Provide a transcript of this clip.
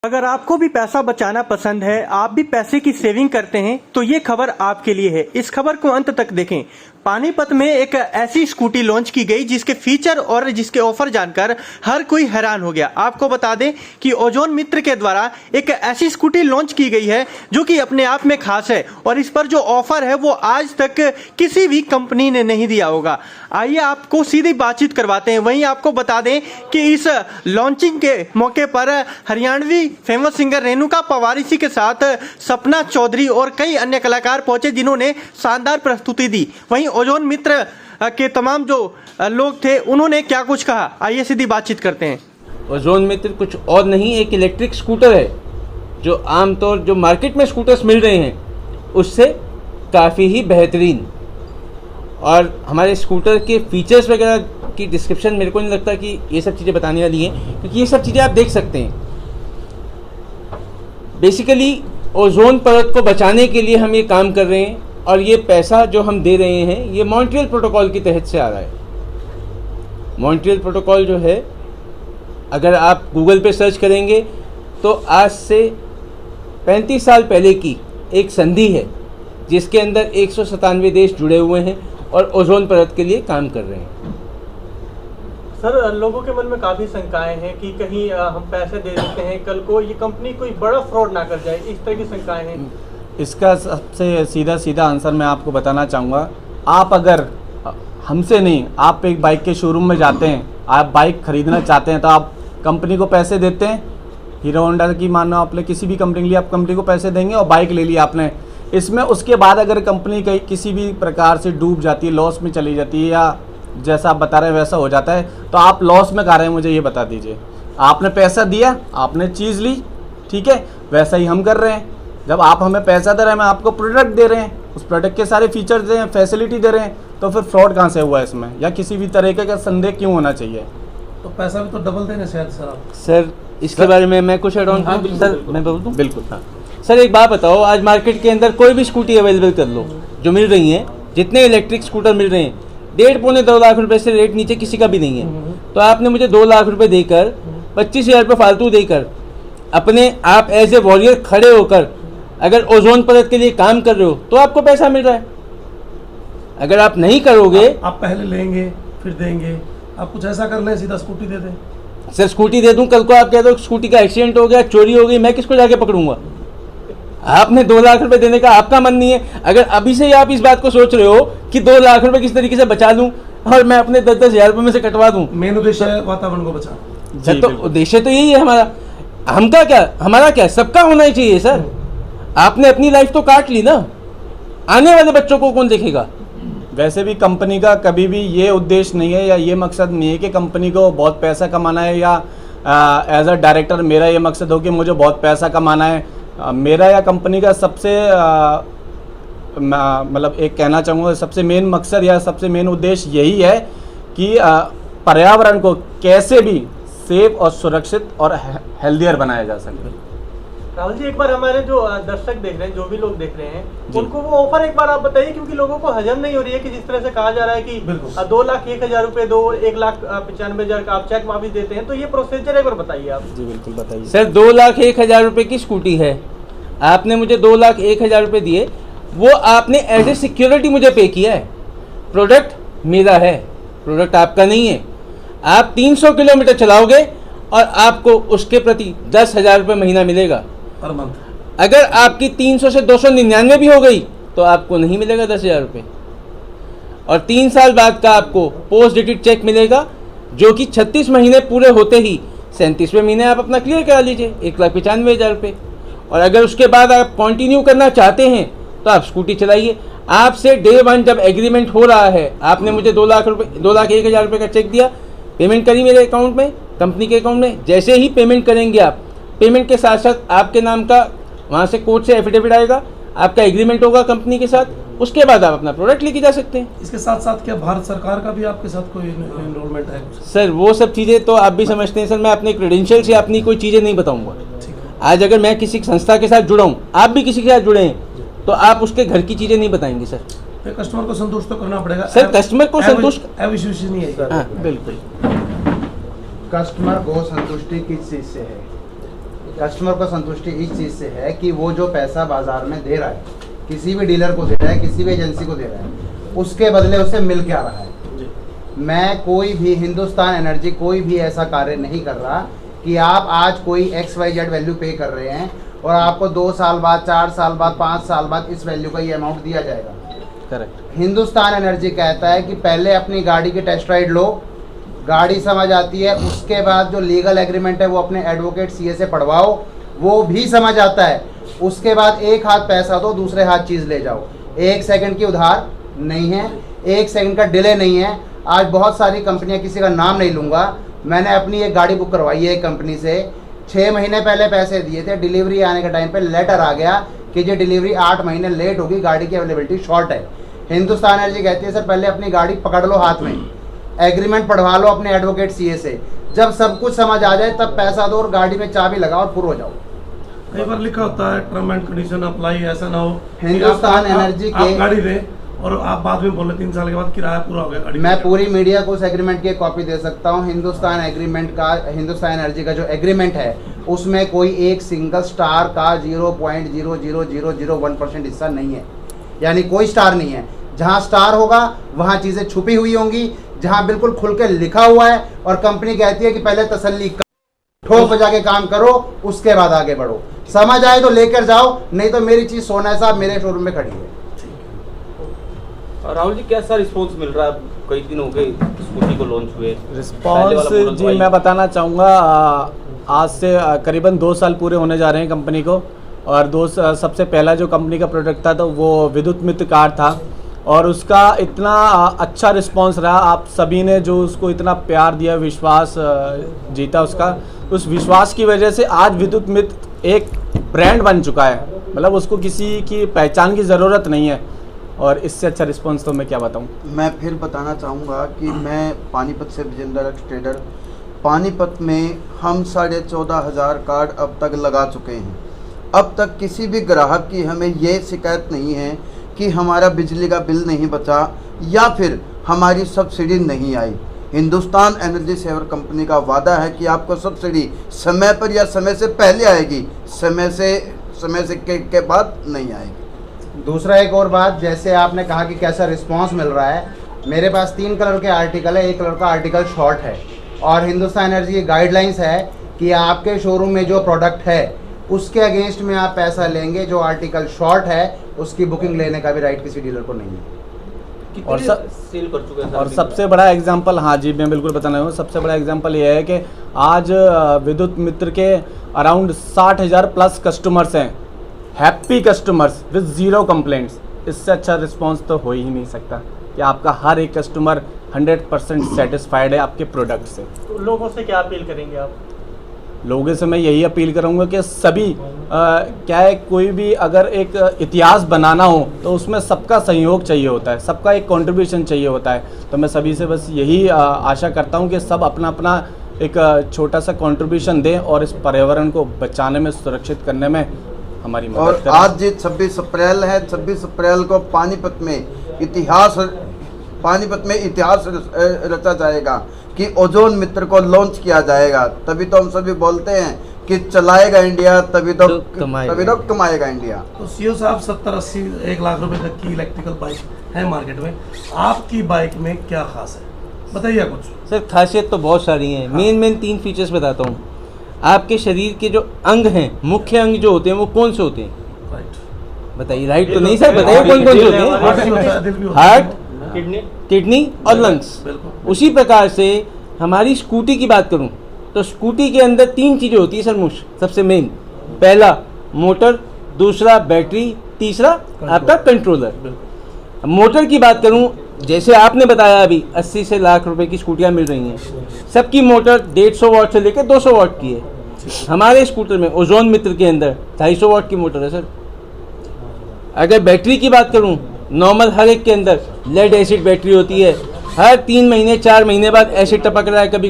अगर आपको भी पैसा बचाना पसंद है, आप भी पैसे की सेविंग करते हैं, तो ये खबर आपके लिए है। इस खबर को अंत तक देखें। पानीपत में एक ऐसी स्कूटी लॉन्च की गई जिसके फीचर और जिसके ऑफर जानकर हर कोई हैरान हो गया। आपको बता दें कि ओजोन मित्र के द्वारा एक ऐसी स्कूटी लॉन्च की गई है जो कि अपने आप में खास है और इस पर जो ऑफर है वो आज तक किसी भी कंपनी ने नहीं दिया होगा। आइए आपको सीधी बातचीत करवाते हैं। वहीं आपको बता दें कि इस लॉन्चिंग के मौके पर हरियाणवी फेमस सिंगर रेणुका पवारी के साथ सपना चौधरी और कई अन्य कलाकार पहुंचे जिन्होंने शानदार प्रस्तुति दी। वहीं ओजोन मित्र के तमाम जो लोग थे उन्होंने क्या कुछ कहा, आइए सीधी बातचीत करते हैं। ओजोन मित्र कुछ और नहीं, एक इलेक्ट्रिक स्कूटर है जो आमतौर जो मार्केट में स्कूटर्स मिल रहे हैं उससे काफ़ी ही बेहतरीन। और हमारे स्कूटर के फीचर्स वगैरह की डिस्क्रिप्शन मेरे को नहीं लगता कि ये सब चीज़ें बताने वाली हैं, क्योंकि ये सब चीज़ें आप देख सकते हैं। बेसिकली ओजोन परत को बचाने के लिए हम ये काम कर रहे हैं और ये पैसा जो हम दे रहे हैं ये मॉन्ट्रियल प्रोटोकॉल के तहत से आ रहा है। मॉन्ट्रियल प्रोटोकॉल जो है, अगर आप गूगल पे सर्च करेंगे तो आज से 35 साल पहले की एक संधि है जिसके अंदर 197 देश जुड़े हुए हैं और ओजोन परत के लिए काम कर रहे हैं। सर, लोगों के मन में काफ़ी शंकाएं हैं कि कहीं हम पैसे दे देते हैं, कल को ये कंपनी कोई बड़ा फ्रॉड ना कर जाए, इस तरह की शंकाएं हैं। इसका सबसे सीधा आंसर मैं आपको बताना चाहूँगा। आप अगर हमसे नहीं, आप एक बाइक के शोरूम में जाते हैं, आप बाइक खरीदना चाहते हैं तो आप कंपनी को पैसे देते हैं। हीरो होंडा की मानो आपने किसी भी कंपनी के लिए, आप कंपनी को पैसे देंगे और बाइक ले ली आपने। इसमें उसके बाद अगर कंपनी कहीं किसी भी प्रकार से डूब जाती है, लॉस में चली जाती है या जैसा आप बता रहे हैं वैसा हो जाता है, तो आप लॉस में कर रहे हैं, मुझे ये बता दीजिए। आपने पैसा दिया, आपने चीज़ ली, ठीक है, वैसा ही हम कर रहे हैं। जब आप हमें पैसा दे रहे हैं, हम आपको प्रोडक्ट दे रहे हैं, उस प्रोडक्ट के सारे फीचर्स दे रहे हैं, फैसिलिटी दे रहे हैं, तो फिर फ्रॉड कहाँ से हुआ इसमें, या किसी भी तरीके का संदेह क्यों होना चाहिए? तो पैसा भी तो डबल देने शायद सर आप। सर इसके बारे में मैं कुछ ऐड ऑन करूं? सर मैं बोल दूं? बिल्कुल। हाँ सर, एक बात बताओ, आज मार्केट के अंदर कोई भी स्कूटी अवेलेबल कर लो जो मिल रही हैं, जितने इलेक्ट्रिक स्कूटर मिल रहे हैं, 1.5-2 लाख रुपए से रेट नीचे किसी का भी नहीं है। तो आपने मुझे 2 लाख रुपए देकर 25,000 रुपये फालतू देकर अपने आप एज ए वॉरियर खड़े होकर अगर ओजोन परत के लिए काम कर रहे हो तो आपको पैसा मिल रहा है। अगर आप नहीं करोगे, आप पहले लेंगे फिर देंगे, आप कुछ ऐसा कर लें सीधा स्कूटी दे दें। सर स्कूटी दे दूं, कल को आप कह दो स्कूटी का एक्सीडेंट हो गया, चोरी हो गई, मैं किसको जाके पकड़ूंगा? आपने 2 लाख रुपए देने का आपका मन नहीं है। अगर अभी से ही आप इस बात को सोच रहे हो कि 2 लाख रुपए किस तरीके से बचा लूं और मैं अपने 10-10 हज़ार रुपये में से कटवा दूं, मेन उद्देश्य है वातावरण को बचाना। सर तो उद्देश्य तो यही है हमारा। हमका क्या, हमारा क्या, सबका होना ही चाहिए सर। आपने अपनी लाइफ तो काट ली ना, आने वाले बच्चों को कौन देखेगा? वैसे भी कंपनी का कभी भी ये उद्देश्य नहीं है या ये मकसद नहीं है कि कंपनी को बहुत पैसा कमाना है या एज अ डायरेक्टर मेरा ये मकसद हो कि मुझे बहुत पैसा कमाना है। मेरा या कंपनी का सबसे मतलब एक कहना चाहूँगा, सबसे मेन मकसद या सबसे मेन उद्देश्य यही है कि पर्यावरण को कैसे भी सेफ और सुरक्षित और हेल्दियर बनाया जा सके। राहुल जी, एक बार हमारे जो दर्शक देख रहे हैं, जो भी लोग देख रहे हैं, उनको वो ऑफर एक बार आप बताइए, क्योंकि लोगों को हजम नहीं हो रही है कि जिस तरह से कहा जा रहा है कि 2,01,000 रुपए दो, 1,95,000 का आप चेक वापस देते हैं, तो ये प्रोसीजर एक बार बताइए आप। जी बिल्कुल बताइए। सर 2,01,000 रुपये की स्कूटी है, आपने मुझे 2,01,000 रुपये दिए, वो आपने एज ए सिक्योरिटी मुझे पे किया है। प्रोडक्ट मेरा है, प्रोडक्ट आपका नहीं है। आप 300 किलोमीटर चलाओगे और आपको उसके प्रति 10,000 रुपये महीना मिलेगा पर मंथ। अगर आपकी 300 से 299 भी हो गई तो आपको नहीं मिलेगा 10,000 रुपये। और 3 साल बाद का आपको पोस्ट डेटेड चेक मिलेगा, जो कि 36 महीने पूरे होते ही 37वें महीने आप अपना क्लियर करा लीजिए, 1,95,000 रुपये। और अगर उसके बाद आप कंटिन्यू करना चाहते हैं तो आप स्कूटी चलाइए। आपसे डे 1 जब एग्रीमेंट हो रहा है, आपने मुझे 2,01,000 रुपये का चेक दिया, पेमेंट करी मेरे अकाउंट में, कंपनी के अकाउंट में। जैसे ही पेमेंट करेंगे आप, पेमेंट के साथ साथ आपके नाम का वहाँ से कोर्ट से एफिडेविट आएगा, आपका एग्रीमेंट होगा कंपनी के साथ, उसके बाद आप अपना प्रोडक्ट लेके जा सकते हैं। इसके साथ साथ क्या भारत सरकार का भी आपके साथ कोई इनरोलमेंट है? सर वो सब चीज़ें तो आप भी समझते हैं सर, मैं अपने क्रेडेंशियल से अपनी कोई चीज़ें नहीं बताऊँगा। आज अगर मैं किसी संस्था के साथ जुड़ा हूँ, आप भी किसी के साथ जुड़े हैं, तो आप उसके घर की चीज़ें नहीं बताएंगे सर। तो कस्टमर को संतुष्ट तो करना पड़ेगा सर। कस्टमर को संतुष्ट, अविश्वसनीय है। हाँ बिल्कुल। कस्टमर को संतुष्टि किस चीज़ से है? कस्टमर को संतुष्टि इस चीज़ से है कि वो जो पैसा बाजार में दे रहा है, किसी भी डीलर को दे रहा है, किसी भी एजेंसी को दे रहा है, उसके बदले उसे मिल के आ रहा है। मैं कोई भी हिंदुस्तान एनर्जी कोई भी ऐसा कार्य नहीं कर रहा कि आप आज कोई XYZ वैल्यू पे कर रहे हैं और आपको 2 साल बाद, 4 साल बाद, 5 साल बाद इस वैल्यू का ये अमाउंट दिया जाएगा। करेक्ट। हिंदुस्तान एनर्जी कहता है कि पहले अपनी गाड़ी की टेस्ट राइड लो, गाड़ी समझ आती है, उसके बाद जो लीगल एग्रीमेंट है वो अपने एडवोकेट CA से पढ़वाओ, वो भी समझ आता है, उसके बाद एक हाथ पैसा दो, दूसरे हाथ चीज़ ले जाओ। 1 सेकंड की उधार नहीं है, 1 सेकंड का डिले नहीं है। आज बहुत सारी कंपनियां, किसी का नाम नहीं लूँगा, मैंने अपनी एक गाड़ी बुक करवाई है एक कंपनी से, 6 महीने पहले पैसे दिए थे, डिलीवरी आने के टाइम पे लेटर आ गया कि ये डिलीवरी 8 महीने लेट होगी, गाड़ी की अवेलेबिलिटी शॉर्ट है। हिंदुस्तान एनर्जी कहती है सर पहले अपनी गाड़ी पकड़ लो हाथ में, एग्रीमेंट पढ़वा लो अपने एडवोकेट CA से, जब सब कुछ समझ आ जाए तब पैसा दो और गाड़ी में चाबी लगाओ और पूरा हो जाओ। कई बार लिखा होता है टर्म एंड कंडीशन अप्लाई, ऐसा ना हो हिंदुस्तान एनर्जी आप के गाड़ी दे और आप बाद में बोले 3 साल के बाद किराया पूरा हो गया गाड़ी मैं का। पूरी मीडिया को उस एग्रीमेंट की एक कॉपी दे सकता हूँ। हिंदुस्तान एग्रीमेंट का, हिंदुस्तान एनर्जी का जो एग्रीमेंट है उसमें कोई एक सिंगल स्टार का 0.00001% हिस्सा नहीं है, यानी कोई स्टार नहीं है। जहाँ स्टार होगा वहाँ चीज़ें छुपी हुई होंगी, जहाँ बिल्कुल खुल के लिखा हुआ है और कंपनी कहती है कि पहले तसल्ली करो, ठोक बजा के काम करो, उसके बाद आगे बढ़ो। समझ आए तो लेकर जाओ, नहीं तो मेरी चीज़ सोना साहब मेरे शोरूम में खड़ी है। राहुल जी कैसा रिस्पॉन्स मिल रहा है? कई दिन हो गए स्कूटी को लॉन्च हुए। रिस्पॉन्स जी मैं बताना चाहूँगा, आज से करीबन 2 साल पूरे होने जा रहे हैं कंपनी को, और सबसे पहला जो कंपनी का प्रोडक्ट था तो वो विद्युत मित्र कार था, और उसका इतना अच्छा रिस्पांस रहा। आप सभी ने जो उसको इतना प्यार दिया, विश्वास जीता उसका, उस विश्वास की वजह से आज विद्युत मित्र एक ब्रांड बन चुका है। मतलब उसको किसी की पहचान की ज़रूरत नहीं है, और इससे अच्छा रिस्पांस तो मैं क्या बताऊं। मैं फिर बताना चाहूँगा कि मैं पानीपत से विजेंद्र एक्स ट्रेडर, पानीपत में हम 14,500 कार्ड अब तक लगा चुके हैं। अब तक किसी भी ग्राहक की हमें ये शिकायत नहीं है कि हमारा बिजली का बिल नहीं बचा या फिर हमारी सब्सिडी नहीं आई। हिंदुस्तान एनर्जी सेवर कंपनी का वादा है कि आपको सब्सिडी समय पर या समय से पहले आएगी, समय से के बाद नहीं आएगी। दूसरा एक और बात, जैसे आपने कहा कि कैसा रिस्पांस मिल रहा है, मेरे पास 3 कलर के आर्टिकल है, 1 कलर का आर्टिकल शॉर्ट है, और हिंदुस्तान एनर्जी की गाइडलाइंस है कि आपके शोरूम में जो प्रोडक्ट है उसके अगेंस्ट में आप पैसा लेंगे, जो आर्टिकल शॉर्ट है उसकी बुकिंग लेने का भी राइट किसी डीलर को नहीं है। और सेल कर चुके हैं। और सबसे बड़ा एग्जांपल, हाँ जी मैं बिल्कुल बताना हूँ, सबसे बड़ा एग्जांपल ये है कि आज विद्युत मित्र के अराउंड 60,000 प्लस कस्टमर्स हैं, हैप्पी कस्टमर्स विद 0 कंप्लेंट्स। इससे अच्छा रिस्पांस तो हो ही नहीं सकता कि आपका हर एक कस्टमर 100% सेटिस्फाइड है आपके प्रोडक्ट से। तो लोगों से क्या अपील करेंगे आप? लोगों से मैं यही अपील करूंगा कि सभी क्या है, कोई भी अगर एक इतिहास बनाना हो तो उसमें सबका सहयोग चाहिए होता है, सबका एक कंट्रीब्यूशन चाहिए होता है। तो मैं सभी से बस यही आशा करता हूं कि सब अपना अपना एक छोटा सा कंट्रीब्यूशन दें और इस पर्यावरण को बचाने में, सुरक्षित करने में हमारी मदद और करें। आज जी 26 अप्रैल है, 26 अप्रैल को पानीपत में इतिहास रचा जाएगा कि ओजोन मित्र को लॉन्च किया जाएगा। तभी तो हम सभी बोलते हैं कि चलाएगा इंडिया, तभी तो कमाएगा इंडिया। तो सीओ साहब 70-80 1 लाख रुपए तक की इलेक्ट्रिकल बाइक है मार्केट में, आपकी बाइक में क्या खास है, बताइए कुछ। सर खासियत तो बहुत सारी हैं। मेन 3 फीचर्स बताता हूँ। आपके शरीर के जो अंग हैं, मुख्य अंग जो होते हैं वो कौन से होते हैं? राइट, बताइए। राइट तो नहीं सर, बताइए कौन कौन से होते हैं? दिल भी होता है। हार्ट, किडनी और लंग्स। बिल्कुल। उसी प्रकार से हमारी स्कूटी की बात करूं तो स्कूटी के अंदर 3 चीज़ें होती है सर मुख्य, सबसे मेन। पहला मोटर, दूसरा बैटरी, तीसरा आपका कंट्रोलर। मोटर की बात करूं, जैसे आपने बताया अभी 80 से लाख रुपए की स्कूटियां मिल रही हैं, सबकी मोटर 150 वाट से लेकर 200 वाट की है। हमारे स्कूटर में ओजोन मित्र के अंदर 250 वाट की मोटर है सर। अगर बैटरी की बात करूं, नॉर्मल हर एक के अंदर लेड एसिड बैटरी होती है। हर 3 महीने 4 महीने बाद एसिड टपक रहा है, कभी